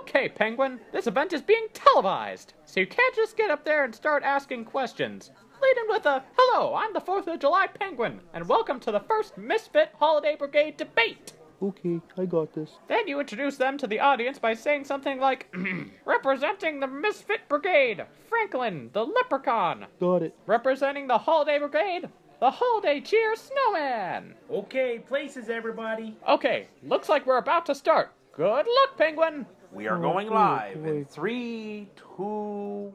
Okay, Penguin, this event is being televised, so you can't just get up there and start asking questions. Lead in with a, hello, I'm the 4th of July Penguin, and welcome to the first Misfit Holiday Brigade Debate. Okay, I got this. Then you introduce them to the audience by saying something like, representing the Misfit Brigade, Franklin, the Leprechaun. Got it. Representing the Holiday Brigade, the Holiday Cheer Snowman. Okay, places everybody. Okay, looks like we're about to start. Good luck, Penguin. We are going live in 3, 2...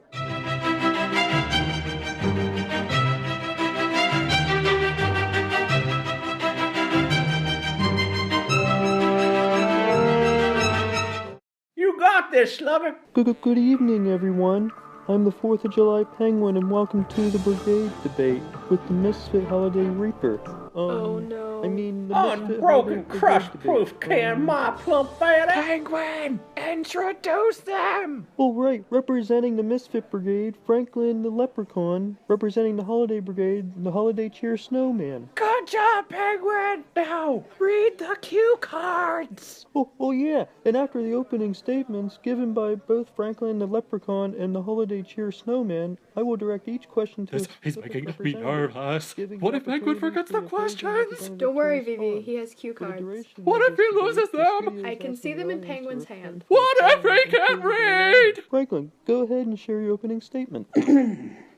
You got this, Slugger. Good evening, everyone. I'm the 4th of July Penguin, and welcome to the Brigade Debate with the Misfit Holiday Reaper. Oh no. I mean, the Misfit Unbroken, Holiday crust-proof Debate. can, my plump fatty. Penguin, introduce them. Oh, right. Representing the Misfit Brigade, Franklin the Leprechaun. Representing the Holiday Brigade, the Holiday Cheer Snowman. Good job, Penguin. Now, read the cue cards. Oh yeah. And after the opening statements given by both Franklin the Leprechaun and the Holiday Cheer Snowman, I will direct each question to He's making me nervous. What if Penguin forgets the questions? Don't worry, Vivi. He has cue cards. What if he loses them? I can see them in Penguin's hand. What if he can't read? Franklin, go ahead and share your opening statement.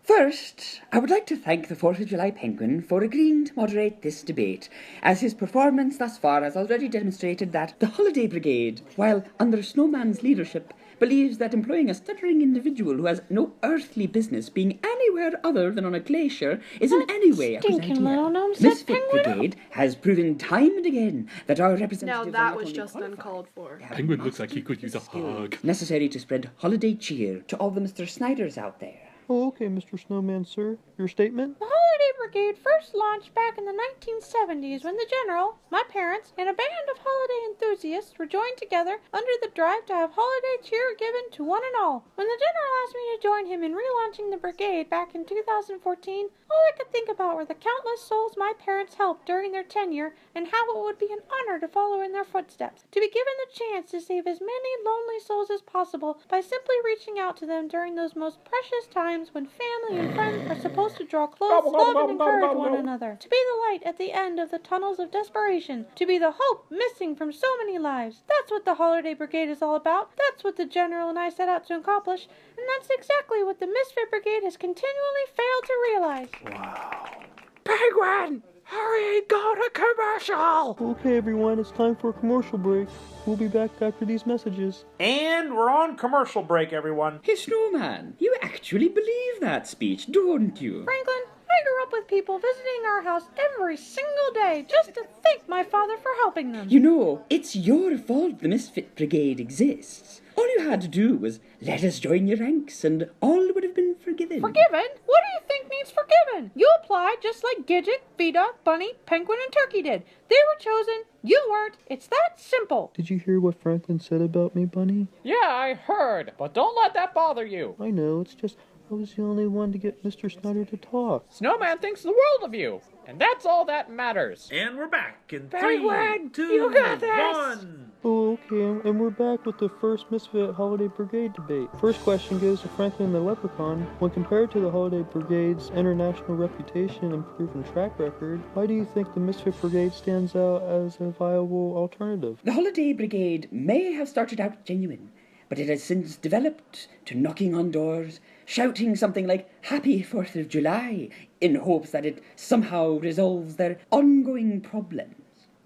First, I would like to thank the 4th of July Penguin for agreeing to moderate this debate, as his performance thus far has already demonstrated that the Holiday Brigade, while under Snowman's leadership, believes that employing a stuttering individual who has no earthly business being anywhere other than on a glacier is in any way a good idea. Misfit Brigade has proven time and again that our representatives Now are that not was only just qualified, uncalled for. they have Penguin looks like he mastered could use a the skills hug. necessary to spread holiday cheer to all the Mr. Snyders out there. Oh, okay, Mr. Snowman, sir. Your statement? The Holiday Brigade first launched back in the 1970s when the General, my parents, and a band of holiday enthusiasts were joined together under the drive to have holiday cheer given to one and all. When the General asked me to join him in relaunching the brigade back in 2014, all I could think about were the countless souls my parents helped during their tenure and how it would be an honor to follow in their footsteps, to be given the chance to save as many lonely souls as possible by simply reaching out to them during those most precious times when family and friends are supposed to draw close, love, and encourage one another. To be the light at the end of the tunnels of desperation. To be the hope missing from so many lives. That's what the Holiday Brigade is all about. That's what the General and I set out to accomplish. And that's exactly what the Misfit Brigade has continually failed to realize. Wow. Penguin, hurry, go to commercial. Okay, everyone, it's time for a commercial break. We'll be back after these messages. And we're on commercial break, everyone. Hey, Snowman, you actually believe that speech, don't you? Franklin, I grew up with people visiting our house every single day just to thank my father for helping them. You know, it's your fault the Misfit Brigade exists. All you had to do was let us join your ranks, and all would have been forgiven. Forgiven? What do you think means forgiven? You applied just like Gidget, Vida, Bunny, Penguin, and Turkey did. They were chosen. You weren't. It's that simple. Did you hear what Franklin said about me, Bunny? Yeah, I heard, but don't let that bother you. I know, it's just I was the only one to get Mr. Snyder to talk. Snowman thinks the world of you, and that's all that matters. And we're back in Penguin, 3, 2, you got this. 1. Oh, okay, and we're back with the first Misfit Holiday Brigade debate. First question goes to Franklin the Leprechaun. When compared to the Holiday Brigade's international reputation and proven track record, why do you think the Misfit Brigade stands out as a viable alternative? The Holiday Brigade may have started out genuine, but it has since developed to knocking on doors, shouting something like Happy 4th of July in hopes that it somehow resolves their ongoing problems.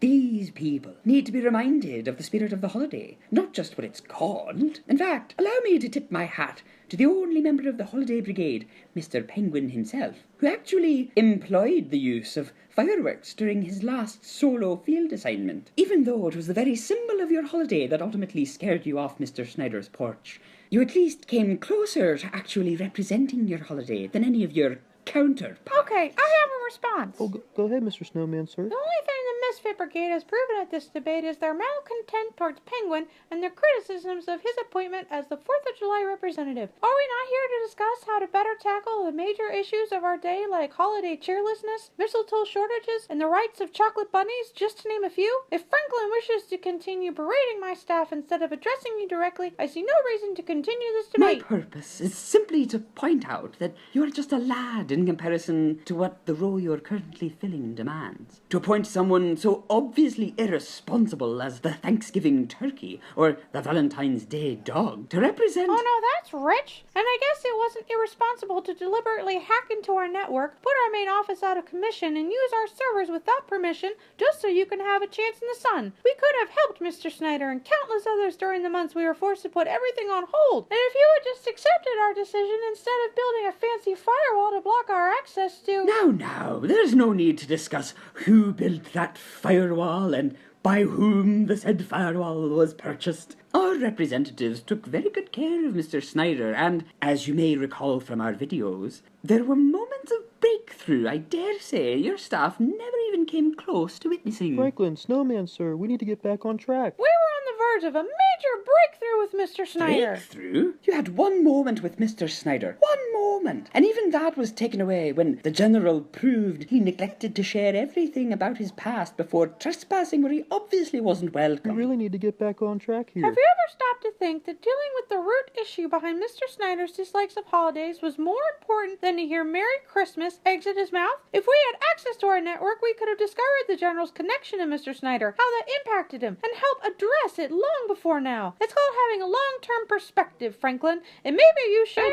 These people need to be reminded of the spirit of the holiday, not just what it's called. In fact, allow me to tip my hat to the only member of the Holiday Brigade, Mr. Penguin himself, who actually employed the use of fireworks during his last solo field assignment, even though it was the very symbol of your holiday that ultimately scared you off Mr. Snyder's porch. You at least came closer to actually representing your holiday than any of your counterparts. Okay, I have a response. Oh, go ahead, Mr. Snowman, sir. The only thing the Misfit Brigade has proven at this debate is their malcontent towards Penguin and their criticisms of his appointment as the 4th of July representative. Are we not here to discuss how to better tackle the major issues of our day like holiday cheerlessness, mistletoe shortages, and the rights of chocolate bunnies, just to name a few? If Franklin wishes to continue berating my staff instead of addressing me directly, I see no reason to continue this My debate. purpose is simply to point out that you are just a lad in comparison to what the role you're currently filling demands. To appoint someone so obviously irresponsible as the Thanksgiving turkey or the Valentine's Day dog to represent... Oh no, that's rich. And I guess it wasn't irresponsible to deliberately hack into our network, put our main office out of commission, and use our servers without permission just so you can have a chance in the sun. We could have helped Mr. Snyder and countless others during the months we were forced to put everything on hold. And if you had just accepted our decision instead of building a fancy firewall to block our access to... Now, there's no need to discuss who built that firewall and by whom the said firewall was purchased. Our representatives took very good care of Mr. Snyder, and, as you may recall from our videos, there were moments of breakthrough I dare say your staff never even came close to witnessing. Franklin, Snowman, sir, we need to get back on track. We were on the verge of a major breakthrough with Mr. Snyder. Breakthrough? You had one moment with Mr. Snyder. One moment! And even that was taken away when the General proved he neglected to share everything about his past before trespassing where he obviously wasn't We welcome. really need to get back on track here. Have you ever stopped to think that dealing with the root issue behind Mr. Snyder's dislikes of holidays was more important than to hear Merry Christmas exit his mouth? If we had access to our network, we could have discovered the General's connection to Mr. Snyder, how that impacted him, and help address it long before now. It's called having a long-term perspective, Franklin, and maybe you should...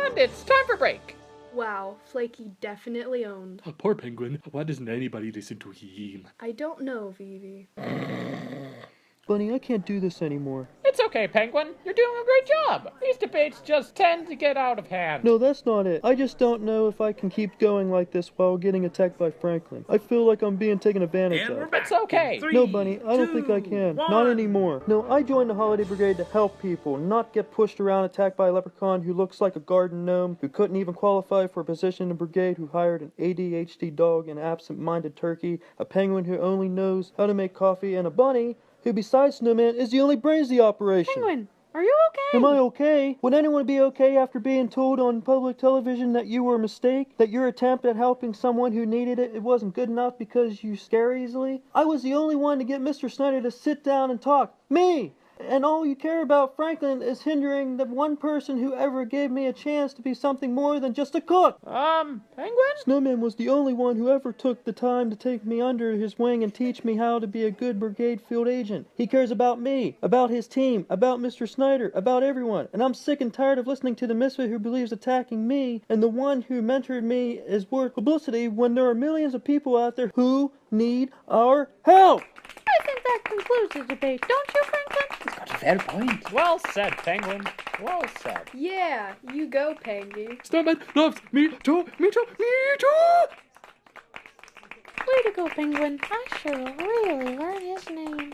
And it's time for break. Wow, Flaky definitely owned. Poor Penguin. Why doesn't anybody listen to him? I don't know, Vivi. Bunny, I can't do this anymore. It's okay, Penguin. You're doing a great job. These debates just tend to get out of hand. No, that's not it. I just don't know if I can keep going like this while getting attacked by Franklin. I feel like I'm being taken advantage And we're of. back. It's okay. Three, No, Bunny, I don't think I two, can. one. Not anymore. No, I joined the Holiday Brigade to help people, not get pushed around attacked by a leprechaun who looks like a garden gnome, who couldn't even qualify for a position in the brigade, who hired an ADHD dog, an absent-minded turkey, a penguin who only knows how to make coffee, and a bunny who, besides Snowman, is the only brains of the operation. Penguin, are you okay? Am I okay? Would anyone be okay after being told on public television that you were a mistake? That your attempt at helping someone who needed it wasn't good enough because you scare easily? I was the only one to get Mr. Snyder to sit down and talk. Me! And all you care about, Franklin, is hindering the one person who ever gave me a chance to be something more than just a cook. Penguin? Snowman was the only one who ever took the time to take me under his wing and teach me how to be a good brigade field agent. He cares about me, about his team, about Mr. Snyder, about everyone. And I'm sick and tired of listening to the misfit who believes attacking me and the one who mentored me is worth publicity when there are millions of people out there who need our help. I think that concludes the debate, don't you, Franklin? He's got a fair point. Well said, Penguin. Well said. Yeah, you go, Pangy. Snowman loves me too, me too, me too! Way to go, Penguin. I should really learn his name.